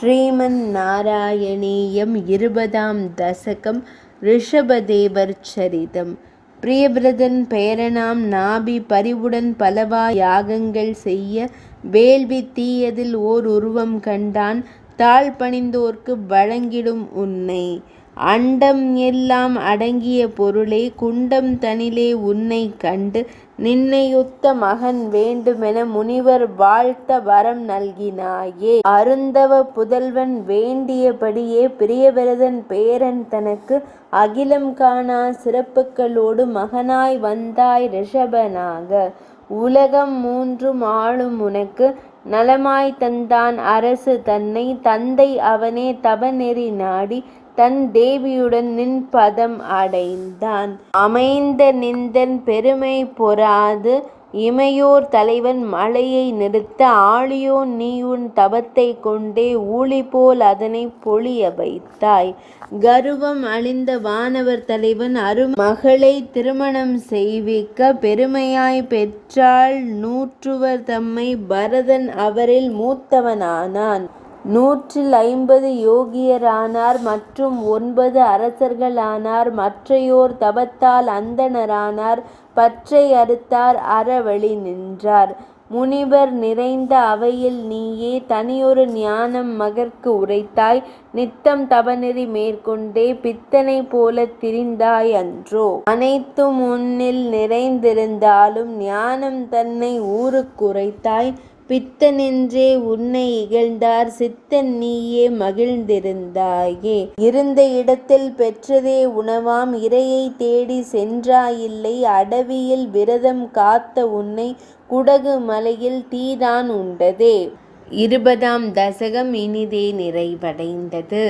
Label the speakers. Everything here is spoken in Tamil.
Speaker 1: ஸ்ரீமன் நாராயணீயம் 20ஆம் தசகம் ரிஷபதேவர் சரிதம். பிரியபிரதன் பெயரனாம் நாபி பரிவுடன் பலவா யாகங்கள் செய்ய வேள்வி தீயதில் ஓர் உருவம் கண்டான் தாழ் பணிந்தோர்க்கு வழங்கிடும் உன்னை. அண்டம் எல்லாம் அடங்கிய பொருளே குண்டம் தனிலே உன்னை கண்டு நின்னையொத்த மகன் வேண்டுமென முனிவர் வாழ்த்த வரம் நல்கினாயே. அருந்தவ புதல்வன் வேண்டியபடியே பிரியவிரதன் பேரன் தனக்கு அகிலம் காணா சிறப்புகளோடு மகனாய் வந்தாய் ரிஷபனாக. உலகம் மூன்றும் ஆளும் உனக்கு நலமாய் தந்தான் அரசு தன்னை. தந்தை அவனே தவநெறி நாடி தன் தேவியுடன் நின் பதம் அடைந்தான். அமைந்த நிந்தன் பெருமை பொறாது இமையோர் தலைவன் மலையை நிறுத்த ஆழியோன் நீ உன் தவத்தை கொண்டே ஊழிபோல் அதனை பொழிய வைத்தாய். கருவம் அழிந்த வானவர் தலைவன் அருமகளை திருமணம் செய்விக்க பெருமையாய் பெற்றாள் நூற்றுவர் தம்மை. பரதன் அவரில் மூத்தவனானான். 150 யோகியரானார் மற்றும் 9 அரசர்களானார். மற்றையோர் தவத்தால் அந்தணரானார். பற்றை அறுத்தார் அறவழி நின்றார். முனிவர் நிறைந்த அவையில் நீயே தனியொரு ஞானம் மகற்கு உரைத்தாய். நித்தம் தவநெறி மேற்கொண்டே பித்தனை போல திரிந்தாய் அன்றோ. அனைத்தும் உன்னில் நிறைந்திருந்தாலும் ஞானம் தன்னை ஊருக்கு உரைத்தாய். பித்தனென்றே உன்னை இகழ்ந்தார் சித்தன் நீயே மகிழ்ந்திருந்தாயே. இருந்த இடத்தில் பெற்றதே உணவாம் இரையை தேடி சென்றாயில்லை. அடவியில் விரதம் காத்த உன்னை குடகு மலையில் தீதான் உண்டதே. 20ஆம் தசகம் இனிதே நிறைவடைந்தது.